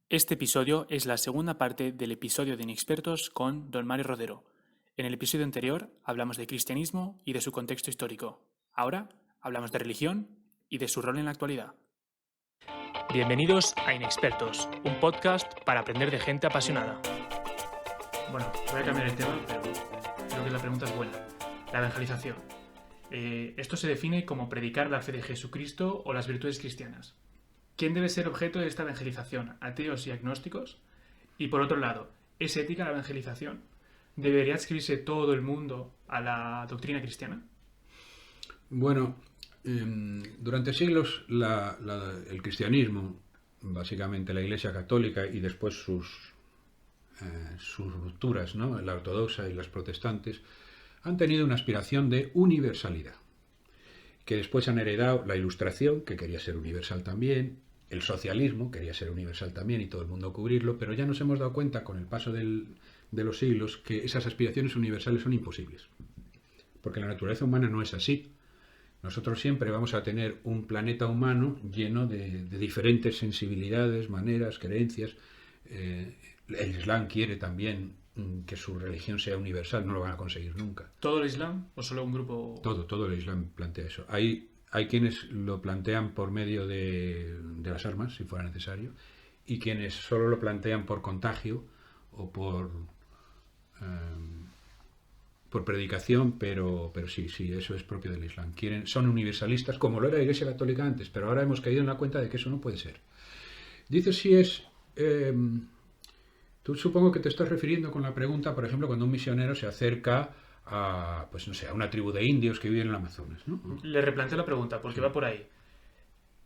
Este episodio es la segunda parte del episodio de Inexpertos con Don Mario Rodero. En el episodio anterior hablamos de cristianismo y de su contexto histórico. Ahora hablamos de religión y de su rol en la actualidad. Bienvenidos a Inexpertos, un podcast para aprender de gente apasionada. Bueno, voy a cambiar el tema, pero creo que la pregunta es buena. La evangelización. Esto se define como predicar la fe de Jesucristo o las virtudes cristianas. ¿Quién debe ser objeto de esta evangelización? ¿Ateos y agnósticos? Y por otro lado, ¿es ética la evangelización? ¿Debería adscribirse todo el mundo a la doctrina cristiana? Bueno, durante siglos el cristianismo, básicamente la Iglesia Católica y después sus rupturas, ¿no? La ortodoxa y las protestantes, han tenido una aspiración de universalidad, que después han heredado la Ilustración, que quería ser universal también, el socialismo quería ser universal también y todo el mundo cubrirlo, pero ya nos hemos dado cuenta con el paso de los siglos que esas aspiraciones universales son imposibles, porque la naturaleza humana no es así. Nosotros siempre vamos a tener un planeta humano lleno de diferentes sensibilidades, maneras, creencias. El Islam quiere también que su religión sea universal, no lo van a conseguir nunca. ¿Todo el Islam o solo un grupo? Todo el Islam plantea eso. Hay quienes lo plantean por medio de las armas, si fuera necesario, y quienes solo lo plantean por contagio o por predicación, pero sí, eso es propio del Islam. Son universalistas, como lo era la Iglesia Católica antes, pero ahora hemos caído en la cuenta de que eso no puede ser. Dices si es... tú supongo que te estás refiriendo con la pregunta, por ejemplo, cuando un misionero se acerca a, pues no sé, a una tribu de indios que viven en el Amazonas, ¿no? Le replanteo la pregunta, porque va por ahí.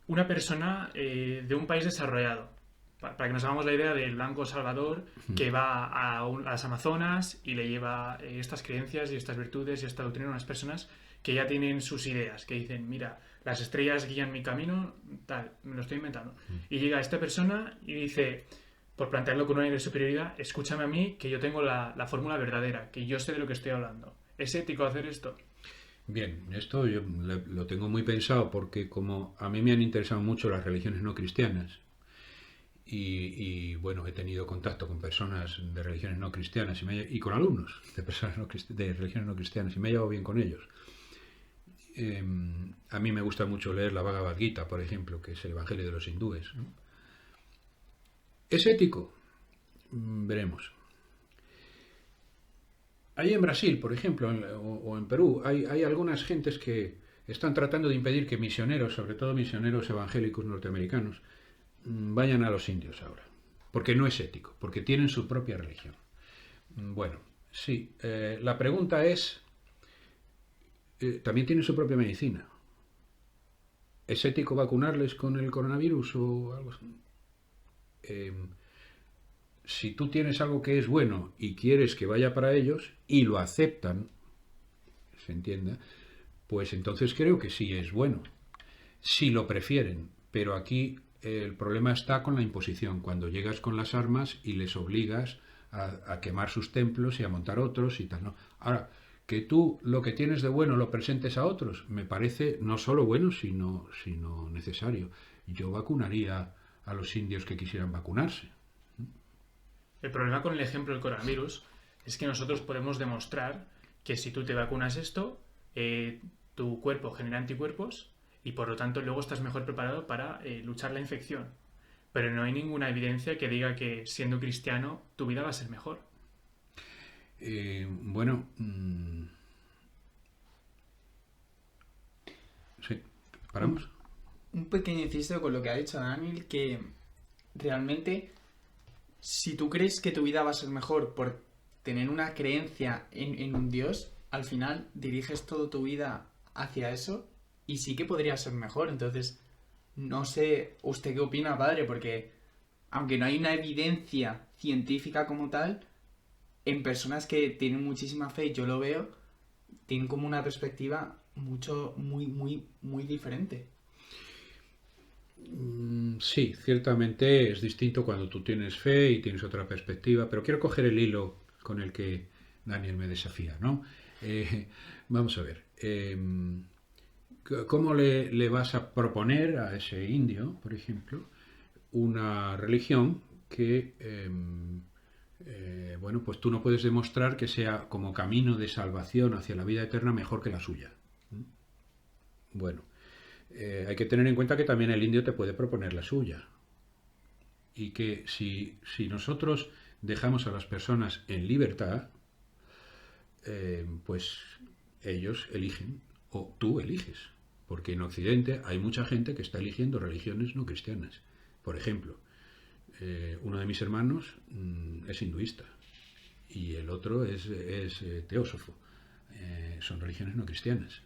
Una persona de un país desarrollado, para que nos hagamos la idea del blanco salvador que va a las Amazonas y le lleva estas creencias y estas virtudes y esta doctrina a unas personas que ya tienen sus ideas, que dicen, mira, las estrellas guían mi camino, tal, me lo estoy inventando. Y llega esta persona y dice, por plantearlo con un aire de superioridad, escúchame a mí, que yo tengo la fórmula verdadera, que yo sé de lo que estoy hablando. ¿Es ético hacer esto? Bien, esto yo lo tengo muy pensado porque como a mí me han interesado mucho las religiones no cristianas y bueno, he tenido contacto con personas de religiones no cristianas y con alumnos de personas de religiones no cristianas y me he llevado bien con ellos. A mí me gusta mucho leer la Bhagavad Gita, por ejemplo, que es el Evangelio de los hindúes, ¿no? ¿Es ético? Veremos. Ahí en Brasil, por ejemplo, o en Perú, hay algunas gentes que están tratando de impedir que misioneros, sobre todo misioneros evangélicos norteamericanos, vayan a los indios ahora. Porque no es ético, porque tienen su propia religión. Bueno, sí. La pregunta es, también tienen su propia medicina. ¿Es ético vacunarles con el coronavirus o algo así? Si tú tienes algo que es bueno y quieres que vaya para ellos y lo aceptan, se entienda, pues entonces creo que sí es bueno, si lo prefieren. Pero aquí el problema está con la imposición, cuando llegas con las armas y les obligas a quemar sus templos y a montar otros y tal, ¿no? Ahora, que tú lo que tienes de bueno lo presentes a otros, me parece no solo bueno, sino necesario. Yo vacunaría a los indios que quisieran vacunarse. El problema con el ejemplo del coronavirus es que nosotros podemos demostrar que si tú te vacunas esto, tu cuerpo genera anticuerpos y por lo tanto luego estás mejor preparado para luchar la infección. Pero no hay ninguna evidencia que diga que siendo cristiano tu vida va a ser mejor. Bueno, sí, ¿paramos? Un pequeño inciso con lo que ha dicho Daniel, que realmente si tú crees que tu vida va a ser mejor por tener una creencia en un Dios, al final diriges toda tu vida hacia eso y sí que podría ser mejor. Entonces, no sé usted qué opina, padre, porque aunque no hay una evidencia científica como tal, en personas que tienen muchísima fe, yo lo veo, tienen como una perspectiva muy diferente. Sí, ciertamente es distinto cuando tú tienes fe y tienes otra perspectiva, pero quiero coger el hilo con el que Daniel me desafía, ¿no? Vamos a ver. ¿Cómo le vas a proponer a ese indio, por ejemplo, una religión que, bueno, pues tú no puedes demostrar que sea como camino de salvación hacia la vida eterna mejor que la suya. Bueno, hay que tener en cuenta que también el indio te puede proponer la suya. Y que si nosotros dejamos a las personas en libertad, pues ellos eligen, o tú eliges. Porque en Occidente hay mucha gente que está eligiendo religiones no cristianas. Por ejemplo, uno de mis hermanos es hinduista y el otro es teósofo. Son religiones no cristianas.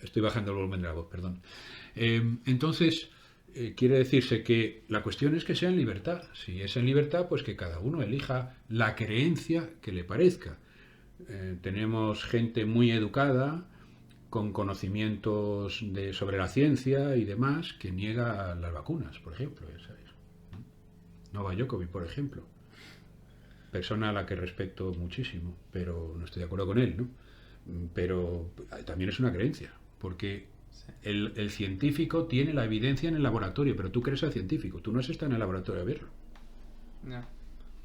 Estoy bajando el volumen de la voz, perdón. Entonces, quiere decirse que la cuestión es que sea en libertad. Si es en libertad, pues que cada uno elija la creencia que le parezca. Tenemos gente muy educada, con conocimientos sobre la ciencia y demás, que niega las vacunas, por ejemplo. Novak Djokovic, por ejemplo. Persona a la que respeto muchísimo, pero no estoy de acuerdo con él, ¿no? Pero también es una creencia, porque el científico tiene la evidencia en el laboratorio, pero tú crees al científico, tú no has estado en el laboratorio a verlo. No.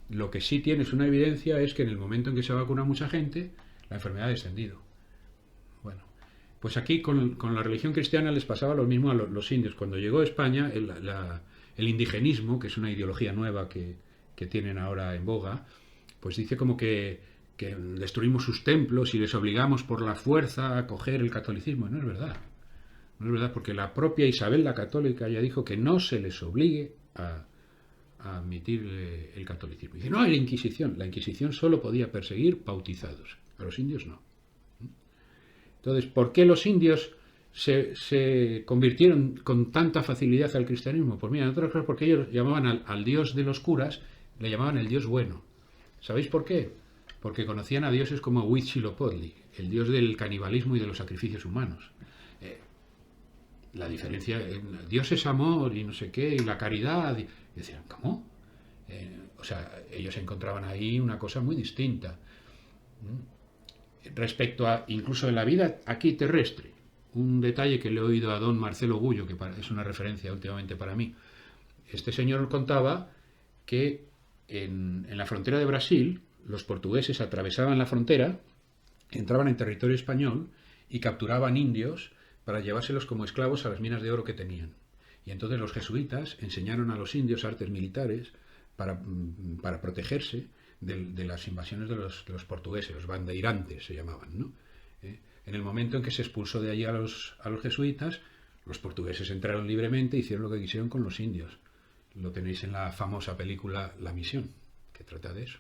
Lo que sí tienes una evidencia es que en el momento en que se vacuna mucha gente, la enfermedad ha descendido. Bueno, pues aquí con la religión cristiana les pasaba lo mismo a los indios. Cuando llegó a España, el indigenismo, que es una ideología nueva que tienen ahora en boga, pues dice como que destruimos sus templos y les obligamos por la fuerza a acoger el catolicismo. No es verdad. No es verdad, porque la propia Isabel la Católica ya dijo que no se les obligue a admitir el catolicismo. Dice, no, la Inquisición solo podía perseguir bautizados, a los indios no. Entonces, ¿por qué los indios se convirtieron con tanta facilidad al cristianismo? Pues mira, en otras cosas porque ellos llamaban al dios de los curas, le llamaban el dios bueno. ¿Sabéis por qué? Porque conocían a dioses como Huitzilopochtli, el dios del canibalismo y de los sacrificios humanos. La diferencia, Dios es amor y no sé qué, y la caridad. Y decían, ¿cómo? O sea, ellos encontraban ahí una cosa muy distinta. Respecto a, incluso en la vida aquí terrestre, un detalle que le he oído a don Marcelo Gullo, que es una referencia últimamente para mí. Este señor contaba que en la frontera de Brasil, los portugueses atravesaban la frontera, entraban en territorio español y capturaban indios para llevárselos como esclavos a las minas de oro que tenían. Y entonces los jesuitas enseñaron a los indios artes militares para protegerse de las invasiones de los portugueses, los bandeirantes se llamaban, ¿no? En el momento en que se expulsó de allí a los jesuitas, los portugueses entraron libremente y hicieron lo que quisieron con los indios. Lo tenéis en la famosa película La Misión, que trata de eso.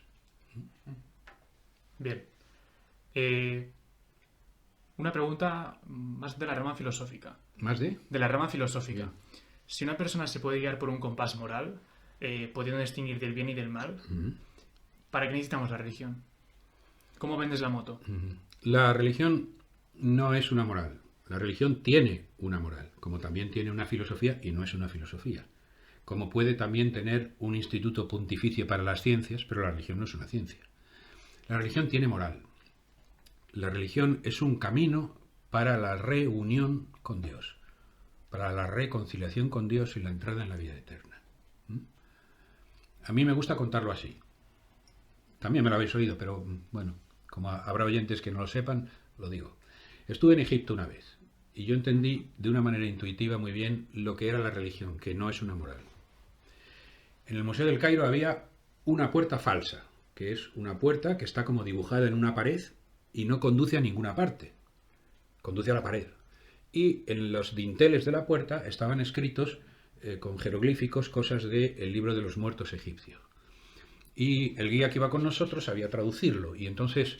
Bien. Una pregunta más de la rama filosófica. ¿Más de? De la rama filosófica. Bien. Si una persona se puede guiar por un compás moral, pudiendo distinguir del bien y del mal, ¿para qué necesitamos la religión? ¿Cómo vendes la moto? La religión no es una moral. La religión tiene una moral, como también tiene una filosofía y no es una filosofía. Como puede también tener un instituto pontificio para las ciencias, pero la religión no es una ciencia. La religión tiene moral. La religión es un camino para la reunión con Dios, para la reconciliación con Dios y la entrada en la vida eterna. A mí me gusta contarlo así. También me lo habéis oído, pero bueno, como habrá oyentes que no lo sepan, lo digo. Estuve en Egipto una vez y yo entendí de una manera intuitiva muy bien lo que era la religión, que no es una moral. En el Museo del Cairo había una puerta falsa, que es una puerta que está como dibujada en una pared y no conduce a ninguna parte, conduce a la pared. Y en los dinteles de la puerta estaban escritos con jeroglíficos cosas del libro de los muertos egipcios. Y el guía que iba con nosotros sabía traducirlo y entonces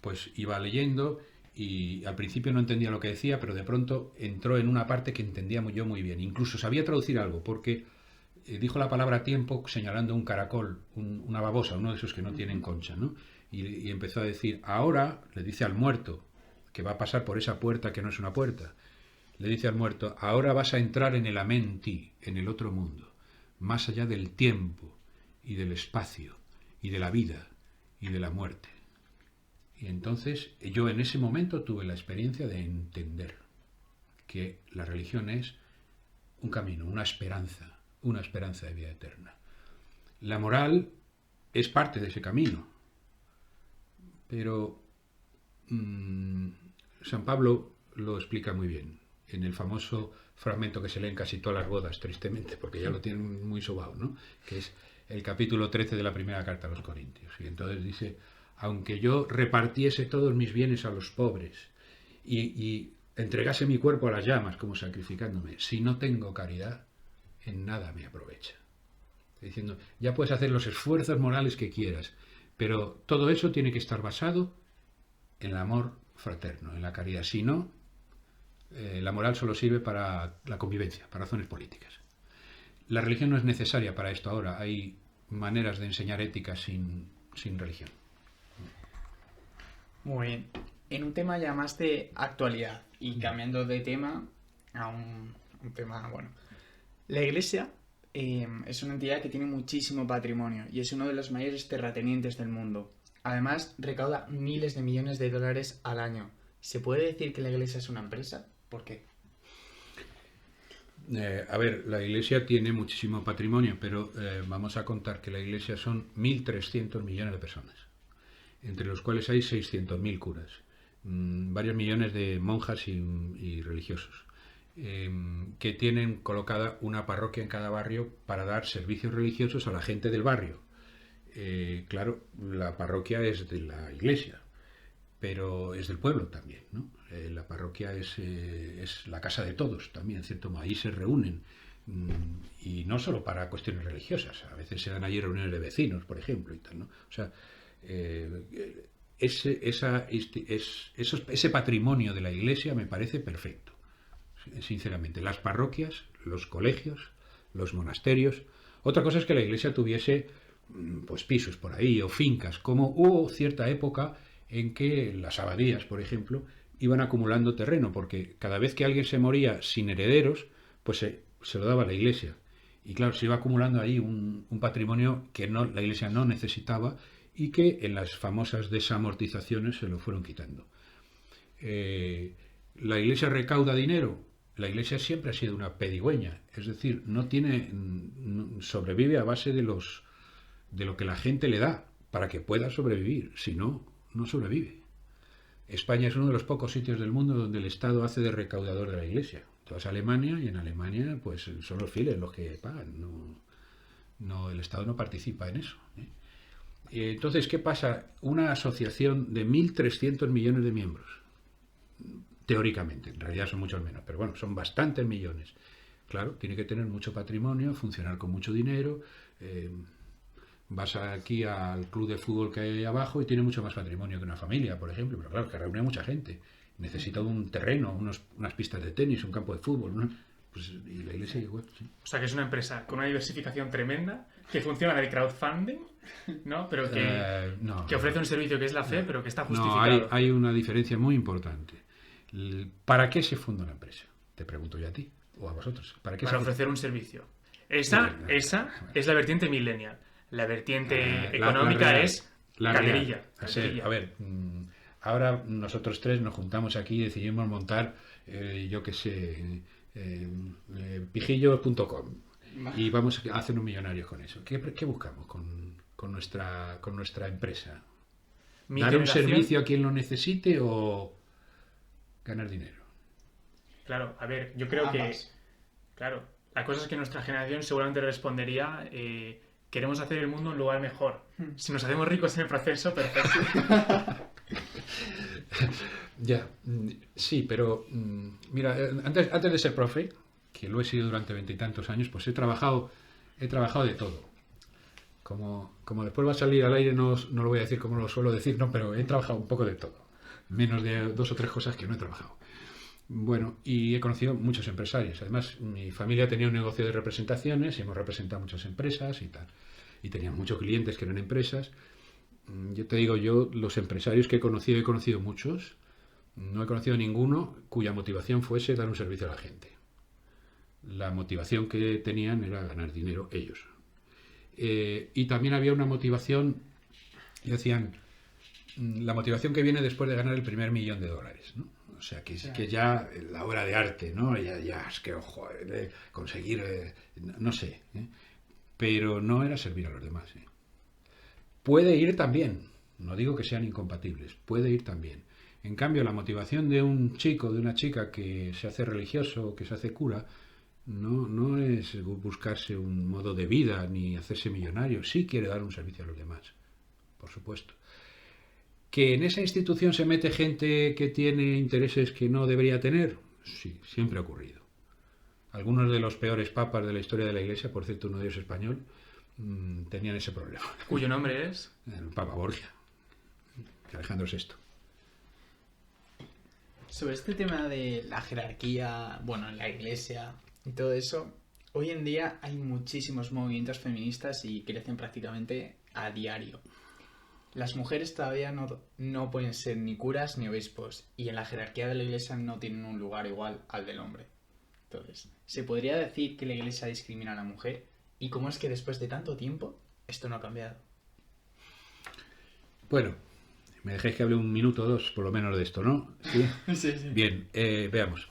pues iba leyendo y al principio no entendía lo que decía, pero de pronto entró en una parte que entendía yo muy bien. Incluso sabía traducir algo porque dijo la palabra tiempo señalando un caracol, una babosa, uno de esos que no tienen concha, ¿no? Y empezó a decir, ahora, le dice al muerto, que va a pasar por esa puerta que no es una puerta, le dice al muerto, ahora vas a entrar en el amenti, en el otro mundo, más allá del tiempo y del espacio y de la vida y de la muerte. Y entonces yo en ese momento tuve la experiencia de entender que la religión es un camino, una esperanza de vida eterna. La moral es parte de ese camino. Pero San Pablo lo explica muy bien en el famoso fragmento que se lee en casi todas las bodas, tristemente, porque ya lo tienen muy sobado, ¿no? Que es el capítulo 13 de la primera carta a los Corintios. Y entonces dice, aunque yo repartiese todos mis bienes a los pobres y entregase mi cuerpo a las llamas como sacrificándome, si no tengo caridad, en nada me aprovecha. Está diciendo, ya puedes hacer los esfuerzos morales que quieras, pero todo eso tiene que estar basado en el amor fraterno, en la caridad. Si no, la moral solo sirve para la convivencia, para razones políticas. La religión no es necesaria para esto ahora. Hay maneras de enseñar ética sin religión. Muy bien. En un tema ya más de actualidad y cambiando de tema a un tema, bueno. La Iglesia es una entidad que tiene muchísimo patrimonio y es uno de los mayores terratenientes del mundo. Además, recauda miles de millones de dólares al año. ¿Se puede decir que la Iglesia es una empresa? ¿Por qué? A ver, la Iglesia tiene muchísimo patrimonio, pero vamos a contar que la Iglesia son 1.300 millones de personas, entre los cuales hay 600.000 curas, varios millones de monjas y religiosos, que tienen colocada una parroquia en cada barrio para dar servicios religiosos a la gente del barrio. Claro, la parroquia es de la Iglesia, pero es del pueblo también, ¿no? La parroquia es la casa de todos también, ¿cierto? Ahí se reúnen, y no solo para cuestiones religiosas, a veces se dan allí reuniones de vecinos, por ejemplo, y tal, ¿no? O sea, ese patrimonio de la Iglesia me parece perfecto, sinceramente. Las parroquias, los colegios, los monasterios. Otra cosa es que la Iglesia tuviese pues pisos por ahí o fincas, como hubo cierta época en que las abadías, por ejemplo, iban acumulando terreno, porque cada vez que alguien se moría sin herederos, pues se lo daba a la Iglesia. Y claro, se iba acumulando ahí un patrimonio que la Iglesia no necesitaba y que en las famosas desamortizaciones se lo fueron quitando. ¿La Iglesia recauda dinero? La Iglesia siempre ha sido una pedigüeña, es decir, sobrevive a base de lo que la gente le da para que pueda sobrevivir, si no, no sobrevive. España es uno de los pocos sitios del mundo donde el Estado hace de recaudador de la Iglesia. Tú vas a Alemania y en Alemania pues son los fieles los que pagan, no, el Estado no participa en eso, ¿eh? Entonces, ¿qué pasa? Una asociación de 1.300 millones de miembros, teóricamente, en realidad son muchos menos, pero bueno, son bastantes millones. Claro, tiene que tener mucho patrimonio, funcionar con mucho dinero. Vas aquí al club de fútbol que hay abajo y tiene mucho más patrimonio que una familia, por ejemplo, pero claro, que reúne a mucha gente. Necesita un terreno, unas pistas de tenis, un campo de fútbol, ¿no? Pues, y la Iglesia igual, sí. O sea, que es una empresa con una diversificación tremenda, que funciona de crowdfunding, ¿no? Pero que ofrece un servicio que es la fe, pero que está justificado. No, hay una diferencia muy importante. ¿Para qué se funda una empresa? Te pregunto yo a ti o a vosotros. ¿Para ofrecer un servicio. Esa es la vertiente millennial. La vertiente económica es calderilla. A ver, ahora nosotros tres nos juntamos aquí y decidimos montar, yo qué sé, pijillo.com y vamos a hacer un millonario con eso. ¿Qué buscamos con nuestra empresa? ¿Dar un servicio a quien lo necesite o ganar dinero? Claro, a ver, yo creo que... Claro, la cosa es que nuestra generación seguramente respondería... queremos hacer el mundo un lugar mejor. Si nos hacemos ricos en el proceso, perfecto. Ya, sí, pero mira, antes de ser profe, que lo he sido durante 20 y tantos años, pues he trabajado de todo. Como después va a salir al aire, no lo voy a decir como lo suelo decir, no, pero he trabajado un poco de todo. Menos de 2 o 3 cosas que no he trabajado. Bueno, y he conocido muchos empresarios. Además, mi familia tenía un negocio de representaciones y hemos representado muchas empresas y tal. Y teníamos muchos clientes que eran empresas. Yo te digo, los empresarios que he conocido muchos. No he conocido ninguno cuya motivación fuese dar un servicio a la gente. La motivación que tenían era ganar dinero ellos. Y también había una motivación, decían, la motivación que viene después de ganar el primer $1.000.000, ¿no? O sea, que ya la obra de arte, ¿no? Ya es que, joder, conseguir, no sé, ¿eh? pero no era servir a los demás. Puede ir también, no digo que sean incompatibles, puede ir también. En cambio, la motivación de un chico, de una chica que se hace religioso, que se hace cura, no es buscarse un modo de vida ni hacerse millonario. Sí quiere dar un servicio a los demás, por supuesto. ¿Que en esa institución se mete gente que tiene intereses que no debería tener? Sí, siempre ha ocurrido. Algunos de los peores papas de la historia de la Iglesia, por cierto, uno de ellos español, tenían ese problema. ¿Cuyo nombre es? El Papa Borgia, Alejandro VI. Sobre este tema de la jerarquía, bueno, en la iglesia y todo eso, hoy en día hay muchísimos movimientos feministas y crecen prácticamente a diario. Las mujeres todavía no pueden ser ni curas ni obispos y en la jerarquía de la iglesia no tienen un lugar igual al del hombre. Entonces, ¿se podría decir que la iglesia discrimina a la mujer? ¿Y cómo es que después de tanto tiempo esto no ha cambiado? Bueno, me dejéis que hable un minuto o dos, por lo menos, de esto, ¿no? ¿Sí? Sí. Bien, veamos.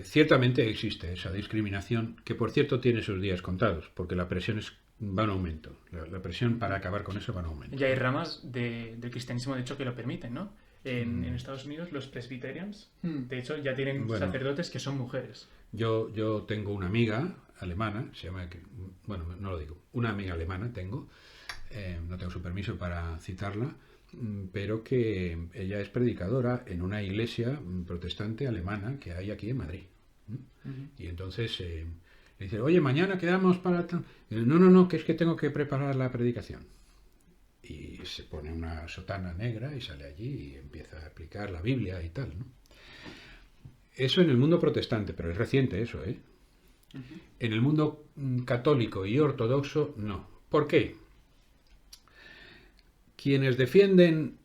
Ciertamente existe esa discriminación, que por cierto tiene sus días contados, porque la presión va en aumento. La presión para acabar con eso va en aumento. Ya hay ramas del cristianismo, de hecho, que lo permiten, ¿no? En Estados Unidos, los presbyterians, de hecho, ya tienen sacerdotes que son mujeres. Yo tengo una amiga alemana, se llama, bueno, no lo digo, una amiga alemana tengo, no tengo su permiso para citarla, pero que ella es predicadora en una iglesia protestante alemana que hay aquí en Madrid. Y entonces le dice, oye, mañana quedamos para... No, que es que tengo que preparar la predicación. Y se pone una sotana negra y sale allí y empieza a explicar la Biblia y tal, ¿no? Eso en el mundo protestante, pero es reciente eso, ¿eh? En el mundo católico y ortodoxo, no. ¿Por qué? Quienes defienden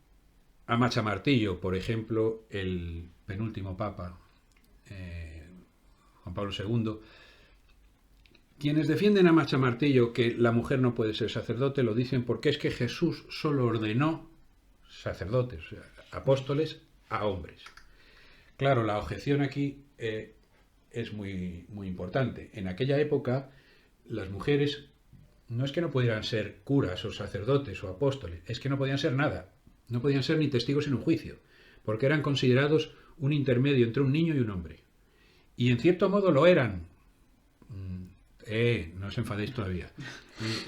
a machamartillo, por ejemplo, el penúltimo papa, Juan Pablo II, quienes defienden a machamartillo que la mujer no puede ser sacerdote, lo dicen porque es que Jesús solo ordenó sacerdotes, o sea, apóstoles, a hombres. Claro, la objeción aquí es muy, muy importante. En aquella época, las mujeres no es que no pudieran ser curas o sacerdotes o apóstoles, es que no podían ser nada. No podían ser ni testigos en un juicio, porque eran considerados un intermedio entre un niño y un hombre. Y en cierto modo lo eran. No os enfadéis todavía.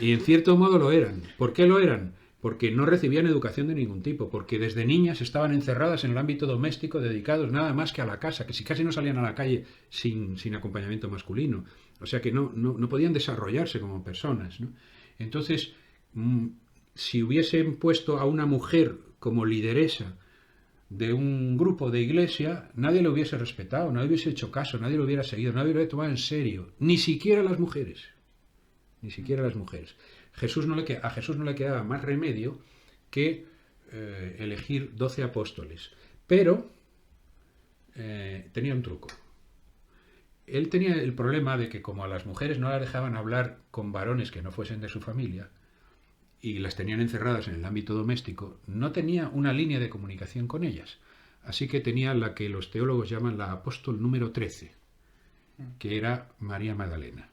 Y en cierto modo lo eran. ¿Por qué lo eran? Porque no recibían educación de ningún tipo, porque desde niñas estaban encerradas en el ámbito doméstico, dedicados nada más que a la casa, que si casi no salían a la calle sin acompañamiento masculino. O sea que no podían desarrollarse como personas, ¿no? Entonces, si hubiesen puesto a una mujer como lideresa de un grupo de iglesia, nadie lo hubiese respetado, nadie hubiese hecho caso, nadie lo hubiera seguido, nadie lo hubiera tomado en serio, ni siquiera las mujeres. Ni siquiera las mujeres. A Jesús no le quedaba más remedio que elegir 12 apóstoles. Pero tenía un truco. Él tenía el problema de que como a las mujeres no las dejaban hablar con varones que no fuesen de su familia y las tenían encerradas en el ámbito doméstico, no tenía una línea de comunicación con ellas. Así que tenía la que los teólogos llaman la apóstol número 13, que era María Magdalena.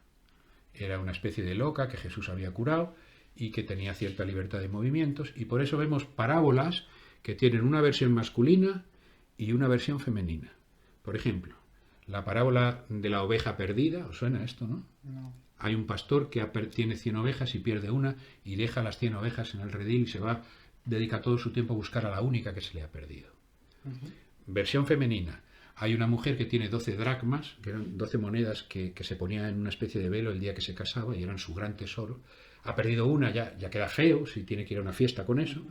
Era una especie de loca que Jesús había curado y que tenía cierta libertad de movimientos, y por eso vemos parábolas que tienen una versión masculina y una versión femenina. Por ejemplo, la parábola de la oveja perdida, ¿os suena esto, no? No. Hay un pastor que tiene 100 ovejas y pierde una y deja las 100 ovejas en el redil y dedica todo su tiempo a buscar a la única que se le ha perdido. Versión femenina. Hay una mujer que tiene 12 dracmas, que eran 12 monedas que se ponía en una especie de velo el día que se casaba y eran su gran tesoro. Ha perdido una, ya queda feo si tiene que ir a una fiesta con eso.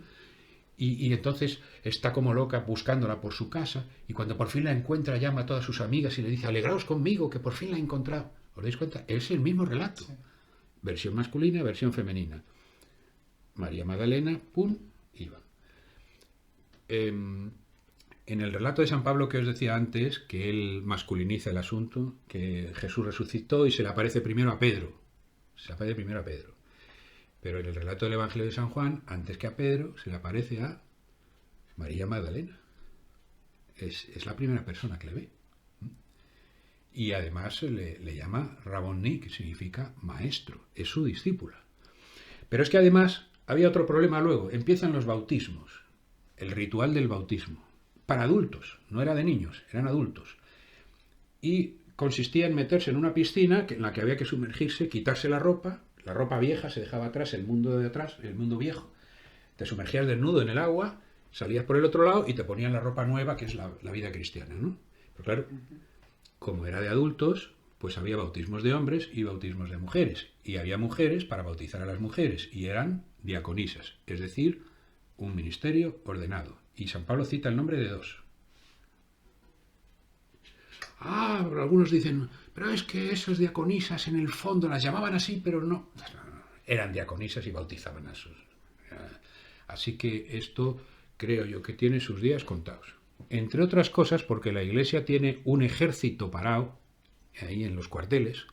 Y entonces está como loca buscándola por su casa y cuando por fin la encuentra llama a todas sus amigas y le dice, alegraos conmigo que por fin la he encontrado. ¿Os dais cuenta? Es el mismo relato. Sí. Versión masculina, versión femenina. María Magdalena, pum, iba. En el relato de San Pablo que os decía antes, que él masculiniza el asunto, que Jesús resucitó y se le aparece primero a Pedro. Se le aparece primero a Pedro. Pero en el relato del Evangelio de San Juan, antes que a Pedro, se le aparece a María Magdalena. Es la primera persona que le ve. y además le llama Rabboni, que significa maestro, es su discípula. Pero es que además había otro problema luego, empiezan los bautismos, el ritual del bautismo, para adultos, no era de niños, eran adultos. Y consistía en meterse en una piscina en la que había que sumergirse, quitarse la ropa vieja se dejaba atrás, el mundo de atrás, el mundo viejo, te sumergías desnudo en el agua, salías por el otro lado y te ponían la ropa nueva, que es la vida cristiana, ¿no? Pero claro, como era de adultos, pues había bautismos de hombres y bautismos de mujeres, y había mujeres para bautizar a las mujeres, y eran diaconisas, es decir, un ministerio ordenado. Y San Pablo cita el nombre de 2. Algunos dicen, pero es que esas diaconisas en el fondo las llamaban así, pero no. Eran diaconisas y bautizaban a sus. Así que esto creo yo que tiene sus días contados. Entre otras cosas porque la Iglesia tiene un ejército parado, ahí en los cuarteles,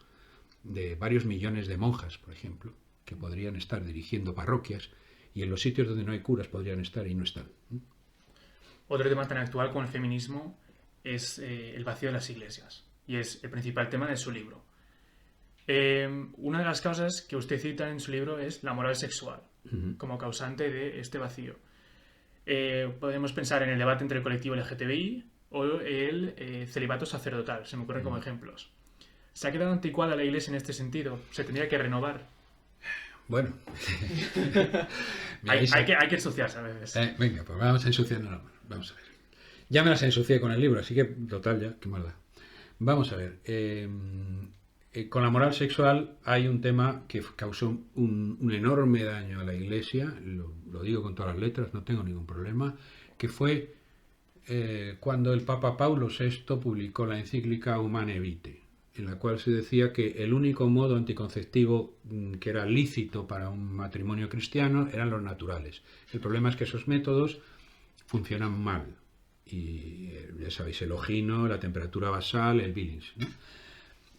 de varios millones de monjas, por ejemplo, que podrían estar dirigiendo parroquias, y en los sitios donde no hay curas podrían estar y no están. Otro tema tan actual como el feminismo es el vacío de las iglesias, y es el principal tema de su libro. Una de las causas que usted cita en su libro es la moral sexual, como causante de este vacío. Podemos pensar en el debate entre el colectivo LGTBI o el celibato sacerdotal, se me ocurren como ejemplos. ¿Se ha quedado anticuada la Iglesia en este sentido? ¿Se tendría que renovar? Bueno, hay que ensuciarse a veces. Venga, pues vamos a ensuciarnos. Vamos a ver. Ya me las ensucié con el libro, así que total ya, qué maldad. Vamos a ver. Con la moral sexual hay un tema que causó un enorme daño a la Iglesia, lo digo con todas las letras, no tengo ningún problema, que fue cuando el Papa Paulo VI publicó la encíclica Humane Vitae, en la cual se decía que el único modo anticonceptivo que era lícito para un matrimonio cristiano eran los naturales. El problema es que esos métodos funcionan mal. Y ya sabéis, el ogino, la temperatura basal, el Billings, ¿no?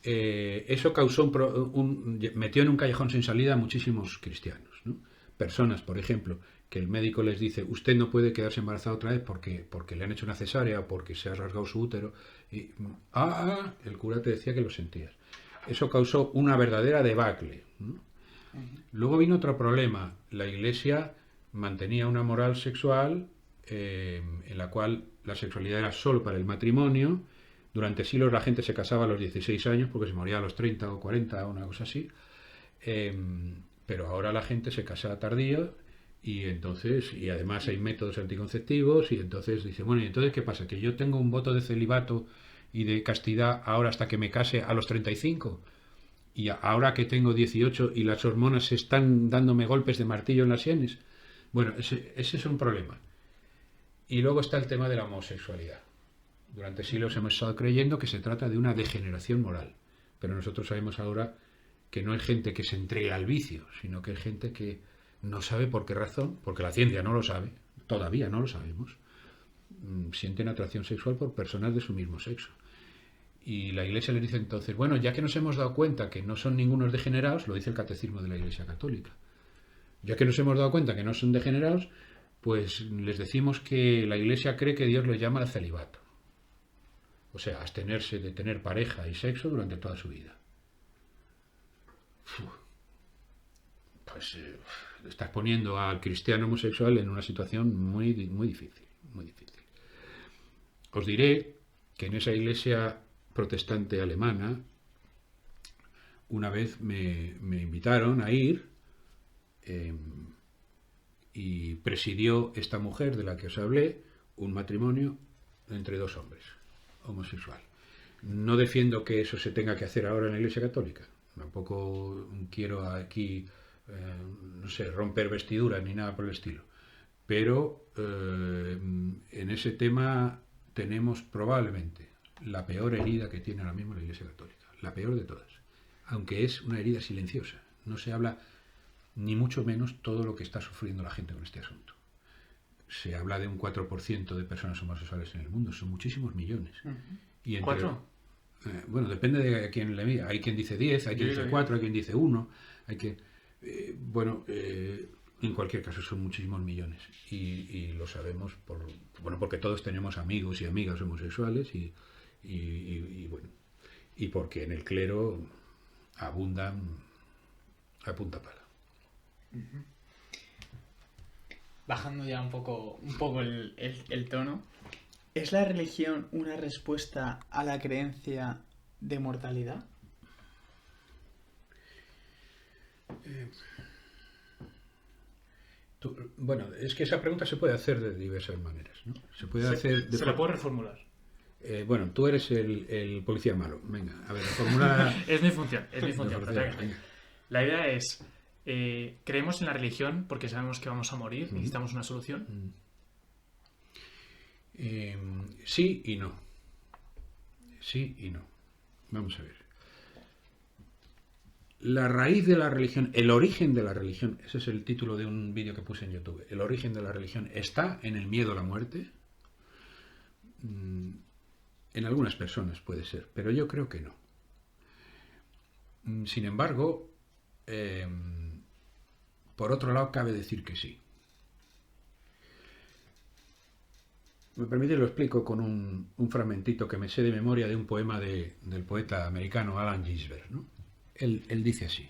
Eso causó metió en un callejón sin salida a muchísimos cristianos, ¿no? Personas, por ejemplo, que el médico les dice, usted no puede quedarse embarazada otra vez porque le han hecho una cesárea o porque se ha rasgado su útero. Y, el cura te decía que lo sentías. Eso causó una verdadera debacle, ¿no? Luego vino otro problema. La Iglesia mantenía una moral sexual en la cual la sexualidad era solo para el matrimonio. Durante siglos la gente se casaba a los 16 años porque se moría a los 30 o 40 o una cosa así. Pero ahora la gente se casa tardío y además hay métodos anticonceptivos y entonces dice, bueno, ¿y entonces qué pasa? ¿Que yo tengo un voto de celibato y de castidad ahora hasta que me case a los 35? Y ahora que tengo 18 y las hormonas están dándome golpes de martillo en las sienes. Bueno, ese es un problema. Y luego está el tema de la homosexualidad. Durante siglos hemos estado creyendo que se trata de una degeneración moral, pero nosotros sabemos ahora que no hay gente que se entregue al vicio, sino que hay gente que no sabe por qué razón, porque la ciencia no lo sabe, todavía no lo sabemos, sienten atracción sexual por personas de su mismo sexo. Y la Iglesia les dice entonces, bueno, ya que nos hemos dado cuenta que no son ningunos degenerados, lo dice el Catecismo de la Iglesia Católica, ya que nos hemos dado cuenta que no son degenerados, pues les decimos que la Iglesia cree que Dios los llama al celibato. O sea, abstenerse de tener pareja y sexo durante toda su vida. Pues estás poniendo al cristiano homosexual en una situación muy, muy difícil, muy difícil. Os diré que en esa iglesia protestante alemana una vez me invitaron a ir y presidió esta mujer de la que os hablé un matrimonio entre 2 hombres, homosexual. No defiendo que eso se tenga que hacer ahora en la Iglesia Católica. Tampoco quiero aquí, no sé, romper vestiduras ni nada por el estilo. Pero en ese tema tenemos probablemente la peor herida que tiene ahora mismo la Iglesia Católica. La peor de todas. Aunque es una herida silenciosa. No se habla ni mucho menos todo lo que está sufriendo la gente con este asunto. Se habla de un 4% de personas homosexuales en el mundo, son muchísimos millones. Y entre, ¿4? Bueno, depende de a quién le mira. Hay quien dice 10, hay quien dice 4, hay quien dice 1, hay quien... en cualquier caso son muchísimos millones. Y lo sabemos porque todos tenemos amigos y amigas homosexuales y bueno. y porque en el clero abundan a punta pala. Bajando ya un poco el tono, ¿es la religión una respuesta a la creencia de mortalidad? Bueno, es que esa pregunta se puede hacer de diversas maneras, ¿no? Se puede hacer de Se la puedo reformular. Bueno, tú eres el policía malo. Venga, a ver, formula. Es mi función, es mi La función. formación, venga. La idea es, creemos en la religión porque sabemos que vamos a morir, necesitamos una solución. Sí y no. Sí y no. Vamos a ver. La raíz de la religión, el origen de la religión, ese es el título de un vídeo que puse en YouTube. El origen de la religión está en el miedo a la muerte. En algunas personas puede ser, pero yo creo que no. Sin embargo, por otro lado, cabe decir que sí. Me permite, lo explico con un fragmentito que me sé de memoria de un poema del poeta americano Allen Ginsberg, ¿no? Él dice así: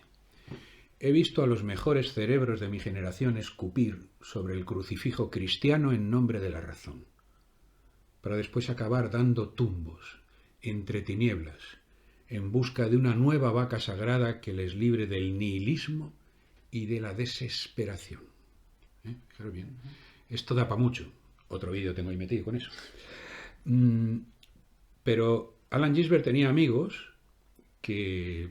he visto a los mejores cerebros de mi generación escupir sobre el crucifijo cristiano en nombre de la razón, para después acabar dando tumbos entre tinieblas en busca de una nueva vaca sagrada que les libre del nihilismo y de la desesperación. Fijaros bien. Esto da para mucho. Otro vídeo tengo ahí metido con eso. Pero Allen Ginsberg tenía amigos que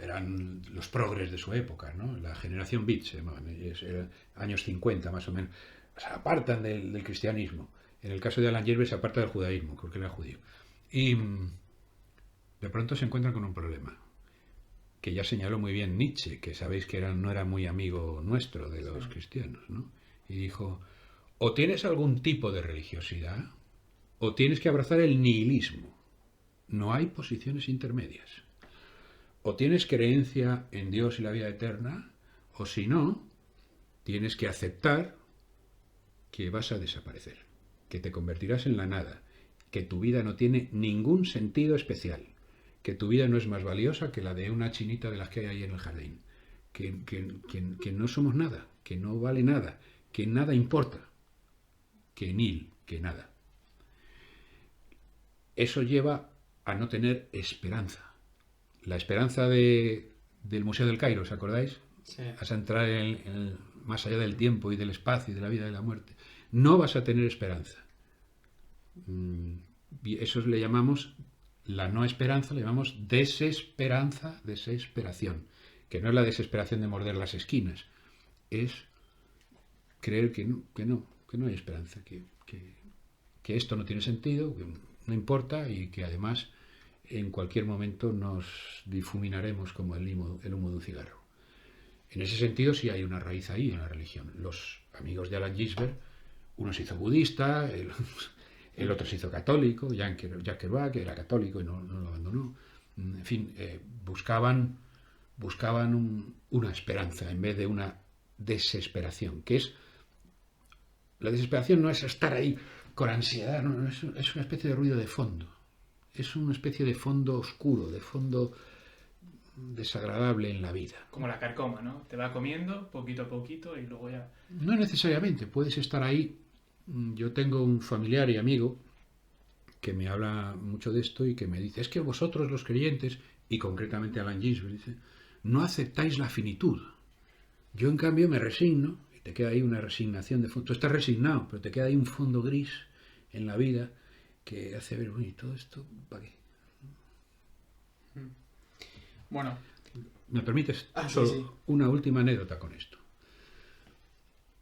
eran los progres de su época, ¿no? La generación Beat, se llamaban, eran años 50 más o menos. Se apartan del cristianismo. En el caso de Allen Ginsberg se aparta del judaísmo, porque era judío. Y de pronto se encuentran con un problema, que ya señaló muy bien Nietzsche, que sabéis que no era muy amigo nuestro de los cristianos, ¿no? Y dijo: o tienes algún tipo de religiosidad, o tienes que abrazar el nihilismo. No hay posiciones intermedias. O tienes creencia en Dios y la vida eterna, o si no, tienes que aceptar que vas a desaparecer, que te convertirás en la nada, que tu vida no tiene ningún sentido especial, que tu vida no es más valiosa que la de una chinita de las que hay ahí en el jardín, que no somos nada, que no vale nada, que nada importa, que nil, que nada. Eso lleva a no tener esperanza. La esperanza del Museo del Cairo, ¿os acordáis? Sí. Vas a entrar más allá del tiempo y del espacio y de la vida y de la muerte. No vas a tener esperanza. Eso le llamamos, la no esperanza, le llamamos desesperanza, desesperación. Que no es la desesperación de morder las esquinas, es creer que no hay esperanza, que esto no tiene sentido, que no importa y que además en cualquier momento nos difuminaremos como el humo de un cigarro. En ese sentido sí hay una raíz ahí en la religión. Los amigos de Allen Ginsberg, uno se hizo budista, el otro se hizo católico, Jack Kerouac, que era católico y no lo abandonó. En fin, buscaban una esperanza en vez de una desesperación, que es... La desesperación no es estar ahí con ansiedad, no, es una especie de ruido de fondo. Es una especie de fondo oscuro, de fondo desagradable en la vida. Como la carcoma, ¿no? Te va comiendo poquito a poquito y luego ya... No necesariamente, puedes estar ahí. Yo tengo un familiar y amigo que me habla mucho de esto y que me dice: es que vosotros los creyentes, y concretamente Allen Ginsberg, dice, no aceptáis la finitud. Yo en cambio me resigno, y te queda ahí una resignación de fondo. Tú estás resignado, pero te queda ahí un fondo gris en la vida que hace ver, uy, todo esto, ¿para qué? Bueno. ¿Me permites solo sí. Una última anécdota con esto?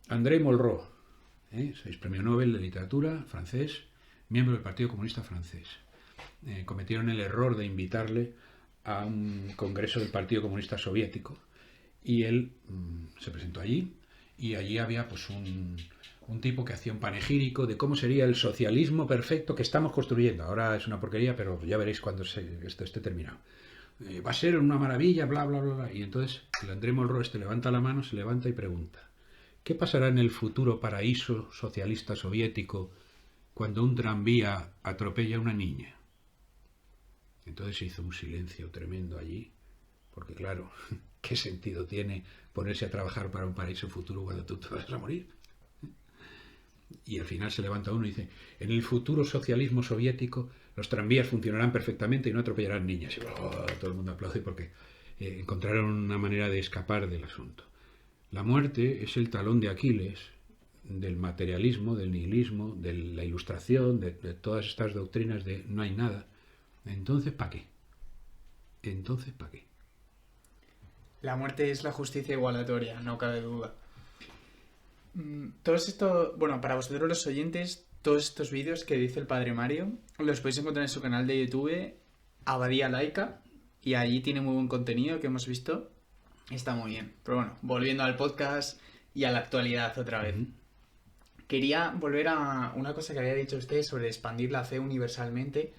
André Malraux, sois premio Nobel de literatura, francés, miembro del Partido Comunista Francés. Cometieron el error de invitarle a un congreso del Partido Comunista Soviético y él se presentó allí y allí había pues un tipo que hacía un panegírico de cómo sería el socialismo perfecto que estamos construyendo. Ahora es una porquería, pero ya veréis cuando esto esté terminado. Va a ser una maravilla, bla, bla, bla, bla. Y entonces el André Malraux levanta la mano, se levanta y pregunta: ¿qué pasará en el futuro paraíso socialista soviético cuando un tranvía atropella a una niña? Entonces se hizo un silencio tremendo allí, porque claro, ¿qué sentido tiene ponerse a trabajar para un paraíso futuro cuando tú te vas a morir? Y al final se levanta uno y dice, en el futuro socialismo soviético los tranvías funcionarán perfectamente y no atropellarán niñas. Y todo el mundo aplaude porque encontraron una manera de escapar del asunto. La muerte es el talón de Aquiles del materialismo, del nihilismo, de la ilustración, de todas estas doctrinas de no hay nada. Entonces, ¿para qué? Entonces, ¿para qué? La muerte es la justicia igualatoria, no cabe duda. Todos estos, bueno, para vosotros los oyentes, todos estos vídeos que dice el padre Mario, los podéis encontrar en su canal de YouTube, Abadía Laica, y allí tiene muy buen contenido que hemos visto. Está muy bien. Pero bueno, volviendo al podcast y a la actualidad otra vez. Quería volver a una cosa que había dicho usted sobre expandir la fe universalmente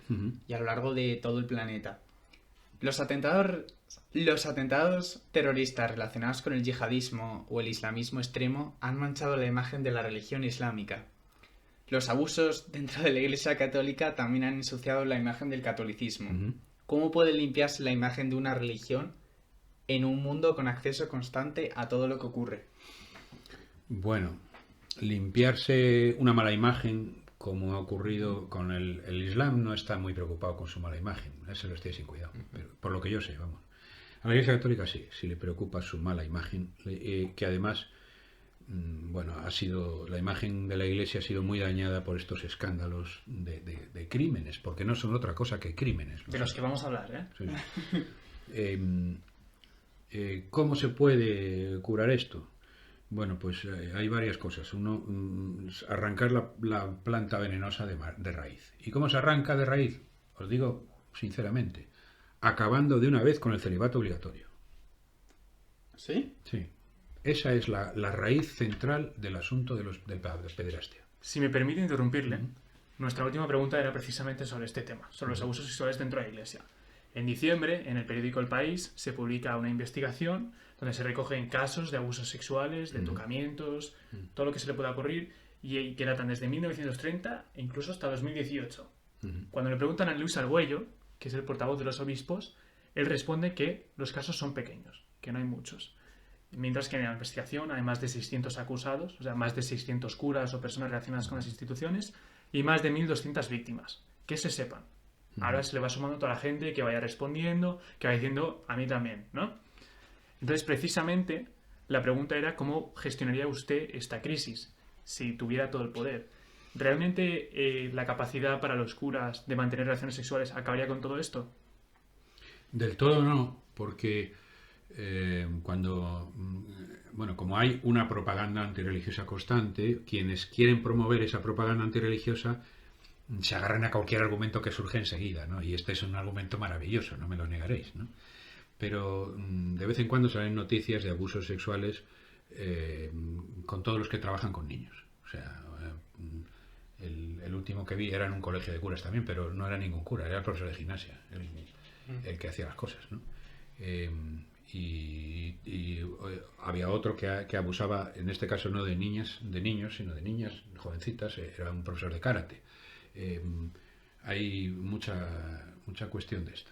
y a lo largo de todo el planeta. Los atentados terroristas relacionados con el yihadismo o el islamismo extremo han manchado la imagen de la religión islámica. Los abusos dentro de la Iglesia Católica también han ensuciado la imagen del catolicismo. ¿Cómo puede limpiarse la imagen de una religión en un mundo con acceso constante a todo lo que ocurre? Bueno, limpiarse una mala imagen, como ha ocurrido con el Islam, no está muy preocupado con su mala imagen. Ese lo estoy sin cuidado, pero por lo que yo sé, vamos. A la Iglesia Católica sí le preocupa su mala imagen, que además, bueno, la imagen de la Iglesia ha sido muy dañada por estos escándalos de crímenes, porque no son otra cosa que crímenes, ¿no? De los que vamos a hablar, ¿eh? Sí. ¿Cómo se puede curar esto? Bueno, pues hay varias cosas. Uno, arrancar la planta venenosa de raíz. ¿Y cómo se arranca de raíz? Os digo sinceramente, acabando de una vez con el celibato obligatorio. ¿Sí? Sí. Esa es la raíz central del asunto de la pederastia. Si me permite interrumpirle, nuestra última pregunta era precisamente sobre este tema, sobre los abusos sexuales dentro de la Iglesia. En diciembre, en el periódico El País, se publica una investigación donde se recogen casos de abusos sexuales, de tocamientos, todo lo que se le pueda ocurrir, y que datan desde 1930 e incluso hasta 2018. Cuando le preguntan a Luis Argüello, que es el portavoz de los obispos, él responde que los casos son pequeños, que no hay muchos. Mientras que en la investigación hay más de 600 acusados, o sea, más de 600 curas o personas relacionadas con las instituciones, y más de 1.200 víctimas. Que se sepan. Ahora se le va sumando toda la gente que vaya respondiendo, que va diciendo a mí también, ¿no? Entonces, precisamente, la pregunta era cómo gestionaría usted esta crisis si tuviera todo el poder. ¿Realmente la capacidad para los curas de mantener relaciones sexuales acabaría con todo esto? Del todo no, porque como hay una propaganda antirreligiosa constante, quienes quieren promover esa propaganda antirreligiosa se agarran a cualquier argumento que surge enseguida, ¿no? Y este es un argumento maravilloso, no me lo negaréis, ¿no? Pero de vez en cuando salen noticias de abusos sexuales con todos los que trabajan con niños. O sea, el último que vi era en un colegio de curas también, pero no era ningún cura, era el profesor de gimnasia, el que hacía las cosas, ¿no? Y había otro que abusaba, en este caso no de niños, sino de niñas jovencitas, era un profesor de karate. Hay mucha cuestión de esto.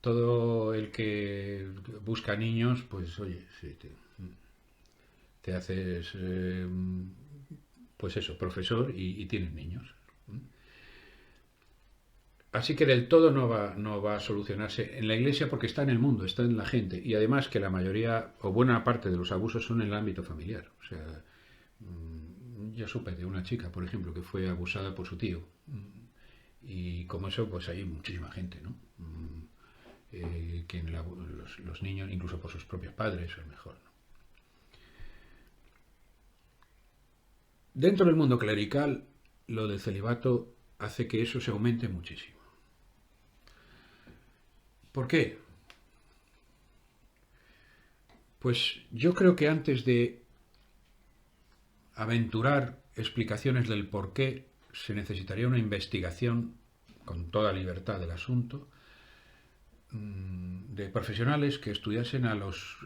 Todo el que busca niños, pues oye, sí, te haces, pues eso, profesor y tienes niños. Así que del todo no va a solucionarse en la Iglesia porque está en el mundo, está en la gente. Y además que la mayoría o buena parte de los abusos son en el ámbito familiar. O sea, yo supe de una chica, por ejemplo, que fue abusada por su tío. Y como eso, pues hay muchísima gente, ¿no? Que los niños, incluso por sus propios padres, es mejor, ¿no? Dentro del mundo clerical, lo del celibato hace que eso se aumente muchísimo. ¿Por qué? Pues yo creo que antes de aventurar explicaciones del por qué, se necesitaría una investigación con toda libertad del asunto de profesionales que estudiasen a los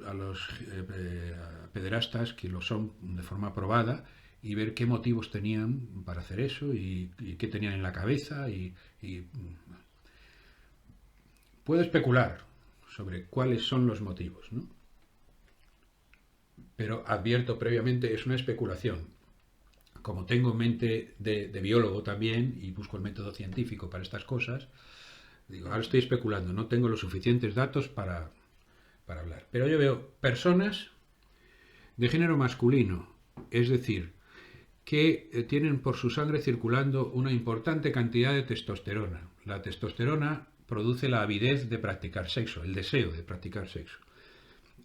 pederastas, que lo son de forma probada, y ver qué motivos tenían para hacer eso y qué tenían en la cabeza Puedo especular sobre cuáles son los motivos, ¿no? Pero advierto previamente, es una especulación. Como tengo mente de biólogo también y busco el método científico para estas cosas, digo, ahora estoy especulando, no tengo los suficientes datos para hablar. Pero yo veo personas de género masculino, es decir, que tienen por su sangre circulando una importante cantidad de testosterona. La testosterona produce la avidez de practicar sexo, el deseo de practicar sexo.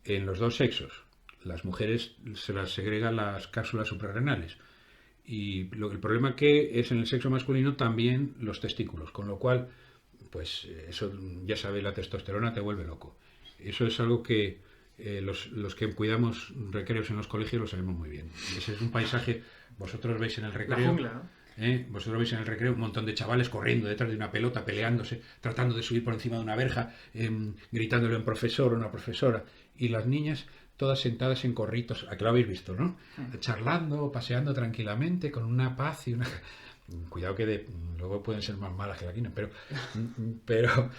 En los dos sexos, las mujeres se las segregan las cápsulas suprarrenales. Y el problema que es en el sexo masculino también los testículos, con lo cual, pues eso, ya sabes, la testosterona te vuelve loco. Eso es algo que los que cuidamos recreos en los colegios lo sabemos muy bien. Ese es un paisaje, vosotros veis en el recreo... La jungla, ¿no? Vosotros veis en el recreo un montón de chavales corriendo detrás de una pelota, peleándose, tratando de subir por encima de una verja, gritándole a un profesor o una profesora, y las niñas todas sentadas en corritos, aquí lo habéis visto, ¿no? Charlando, paseando tranquilamente, con una paz y una... Cuidado que luego pueden ser más malas que la quina, pero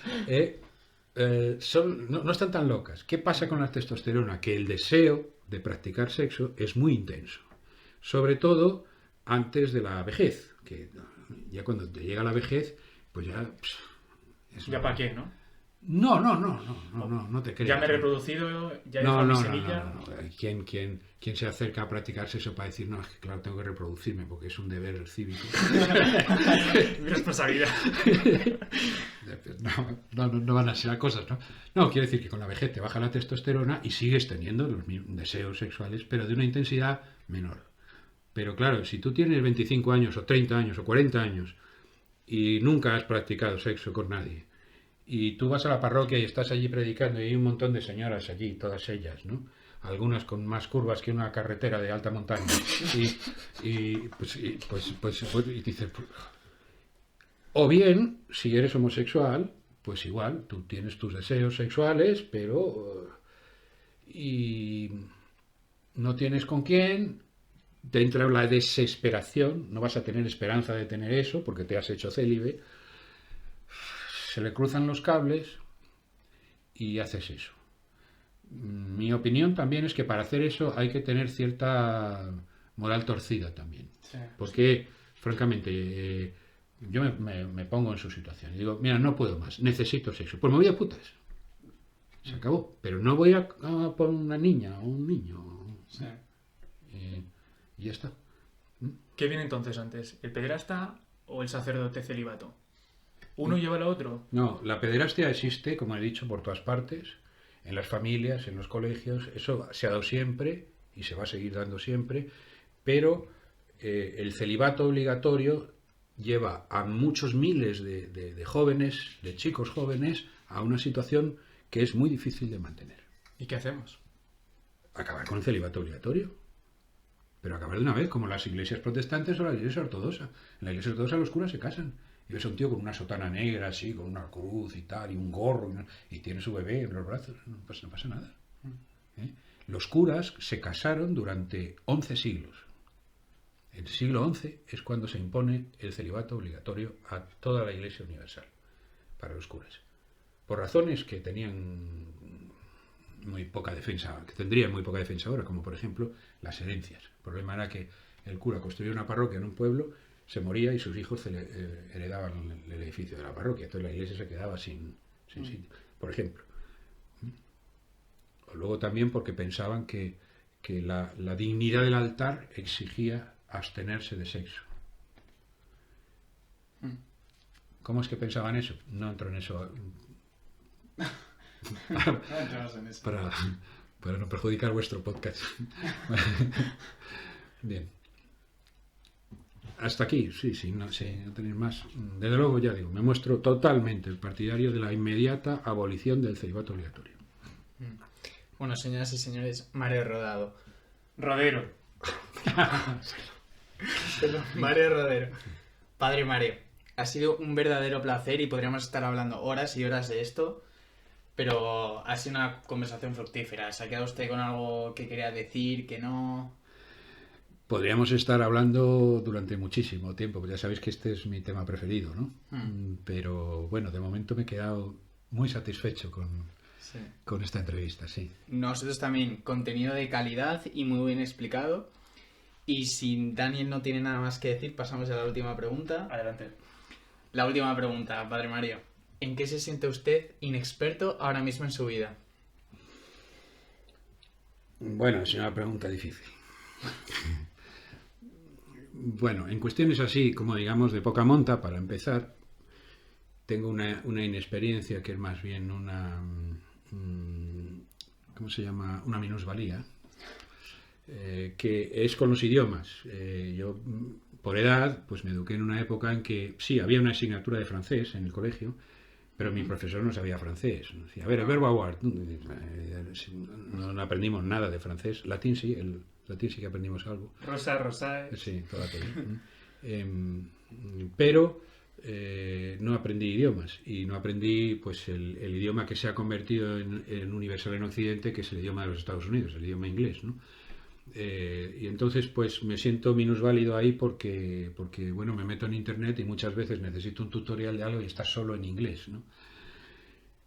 no están tan locas. ¿Qué pasa con la testosterona? Que el deseo de practicar sexo es muy intenso, sobre todo antes de la vejez, que ya cuando te llega la vejez, pues ya... ¿Ya para qué, no? No te creas. Ya me he reproducido, ya he dejado mi semilla. No. ¿Quién se acerca a practicarse eso para decir, no, es que claro, tengo que reproducirme porque es un deber cívico? Mi responsabilidad. No van a ser cosas, ¿no? No, quiere decir que con la vejez te baja la testosterona y sigues teniendo los deseos sexuales, pero de una intensidad menor. Pero claro, si tú tienes 25 años o 30 años o 40 años y nunca has practicado sexo con nadie, y tú vas a la parroquia y estás allí predicando y hay un montón de señoras allí, todas ellas, ¿no? Algunas con más curvas que una carretera de alta montaña. Y dices... O bien, si eres homosexual, pues igual, tú tienes tus deseos sexuales, pero... y no tienes con quién, te entra la desesperación, no vas a tener esperanza de tener eso porque te has hecho célibe, se le cruzan los cables y haces eso. Mi opinión también es que para hacer eso hay que tener cierta moral torcida también. Sí. Porque, francamente, yo me pongo en su situación y digo, mira, no puedo más, necesito sexo. Pues me voy a putas. Se acabó. Pero no voy a por una niña o un niño. Sí. Y ya está. ¿Qué viene entonces antes? ¿El pederasta o el sacerdote celibato? ¿Uno lleva al otro? No, la pederastia existe, como he dicho, por todas partes, en las familias, en los colegios, eso se ha dado siempre y se va a seguir dando siempre, pero el celibato obligatorio lleva a muchos miles de jóvenes, de chicos jóvenes, a una situación que es muy difícil de mantener. ¿Y qué hacemos? Acabar con el celibato obligatorio. Pero acabar de una vez, como las iglesias protestantes o la iglesia ortodoxa. En la iglesia ortodoxa los curas se casan. Y ves a un tío con una sotana negra, así, con una cruz y tal, y un gorro, y tiene su bebé en los brazos. No pasa nada. Los curas se casaron durante 11 siglos. En el siglo XI es cuando se impone el celibato obligatorio a toda la Iglesia universal, para los curas. Por razones que tenían muy poca defensa, que tendrían muy poca defensa ahora, como por ejemplo las herencias. El problema era que el cura construía una parroquia en un pueblo, se moría y sus hijos heredaban el edificio de la parroquia, entonces la iglesia se quedaba sin sitio, por ejemplo. O luego también porque pensaban que la dignidad del altar exigía abstenerse de sexo. ¿Cómo es que pensaban eso? No entro en eso. Para no perjudicar vuestro podcast. Bien. Hasta aquí, sí, no tenéis más. Desde luego, ya digo, me muestro totalmente el partidario de la inmediata abolición del celibato obligatorio. Bueno, señoras y señores, Mario Rodado. Rodero. Mario Rodero. Padre Mario, ha sido un verdadero placer y podríamos estar hablando horas y horas de esto, pero ha sido una conversación fructífera. ¿Se ha quedado usted con algo que quería decir, que no? Podríamos estar hablando durante muchísimo tiempo, porque ya sabéis que este es mi tema preferido, ¿no? Pero bueno, de momento me he quedado muy satisfecho con esta entrevista, sí. Nosotros también, contenido de calidad y muy bien explicado. Y si Daniel no tiene nada más que decir, pasamos a la última pregunta. Adelante. La última pregunta, Padre Mario. ¿En qué se siente usted inexperto ahora mismo en su vida? Bueno, es una pregunta difícil. Bueno, en cuestiones así, como digamos, de poca monta, para empezar, tengo una inexperiencia que es más bien una... ¿cómo se llama? Una minusvalía, que es con los idiomas. Yo, por edad, pues me eduqué en una época en que sí, había una asignatura de francés en el colegio, pero mi profesor no sabía francés. Decía, a ver, el verbo avoir. No aprendimos nada de francés. Latín sí, latín sí que aprendimos algo. Rosa. Sí, toda. Pero no aprendí idiomas. Y no aprendí pues el idioma que se ha convertido en universal en Occidente, que es el idioma de los Estados Unidos, el idioma inglés, ¿no? Y entonces pues me siento minusválido ahí porque bueno, me meto en internet y muchas veces necesito un tutorial de algo y está solo en inglés, ¿no?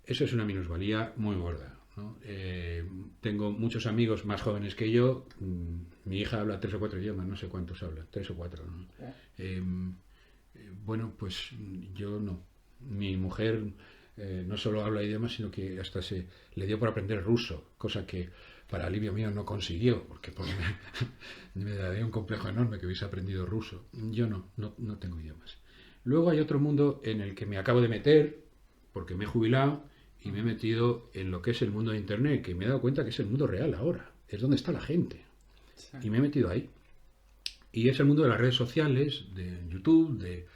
Eso es una minusvalía muy gorda, ¿no? Tengo muchos amigos más jóvenes que yo. Mi hija habla 3 o 4 idiomas, no sé cuántos habla, 3 o 4, ¿no? Bueno, pues yo no. Mi mujer no solo habla idiomas, sino que hasta le dio por aprender ruso, cosa que para alivio mío no consiguió, porque me daría un complejo enorme que hubiese aprendido ruso. Yo no tengo idiomas. Luego hay otro mundo en el que me acabo de meter, porque me he jubilado, y me he metido en lo que es el mundo de Internet, que me he dado cuenta que es el mundo real ahora, es donde está la gente. Sí. Y me he metido ahí. Y es el mundo de las redes sociales, de YouTube, de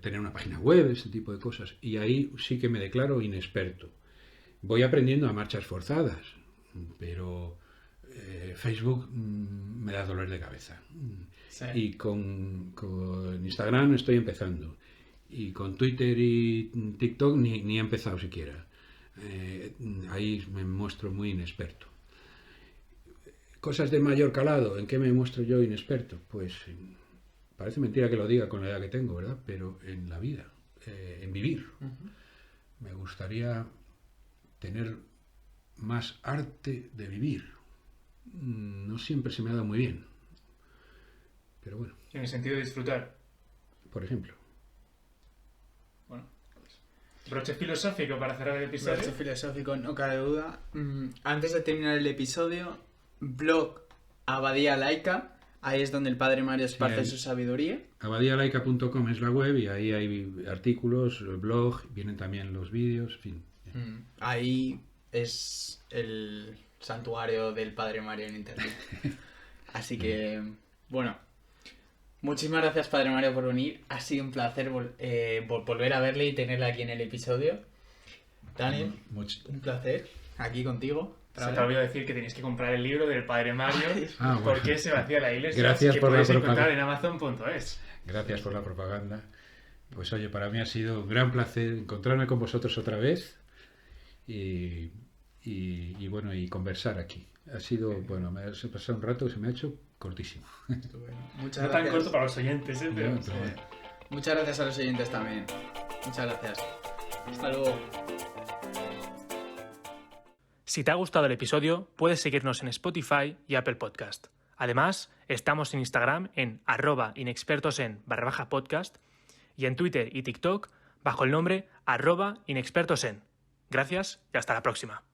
tener una página web, ese tipo de cosas. Y ahí sí que me declaro inexperto. Voy aprendiendo a marchas forzadas, pero Facebook me da dolor de cabeza. Sí. Y con Instagram estoy empezando. Y con Twitter y TikTok ni he empezado siquiera. Ahí me muestro muy inexperto. Cosas de mayor calado, ¿en qué me muestro yo inexperto? Pues parece mentira que lo diga con la edad que tengo, ¿verdad? Pero en la vida, en vivir. Me gustaría tener más arte de vivir. No siempre se me ha dado muy bien. Pero bueno. En el sentido de disfrutar. Por ejemplo. Bueno, pues, broche filosófico para cerrar el episodio. Broche filosófico, no cabe duda. Antes de terminar el episodio, blog Abadía Laica. Ahí es donde el Padre Mario esparce su sabiduría. Abadialaica.com es la web y ahí hay artículos, el blog, vienen también los vídeos, en fin. Ahí es el santuario del Padre Mario en internet. Así que, bueno, muchísimas gracias, Padre Mario, por venir. Ha sido un placer volver a verle y tenerle aquí en el episodio. Daniel, un placer aquí contigo. Se te olvidó decir que tenéis que comprar el libro del Padre Mario, porque se vacía la iglesia. Gracias que por podéis la encontrar en Amazon.es. Gracias por la propaganda. Pues oye, para mí ha sido un gran placer encontrarme con vosotros otra vez y bueno, y conversar aquí. Ha sido, bueno, me ha pasado un rato que se me ha hecho cortísimo. Muchas no gracias. tan corto para los oyentes, pero... Muchas gracias a los oyentes también. Muchas gracias. Hasta luego. Si te ha gustado el episodio, puedes seguirnos en Spotify y Apple Podcast. Además, estamos en Instagram en @inexpertosen_podcast y en Twitter y TikTok bajo el nombre @inexpertosen. Gracias y hasta la próxima.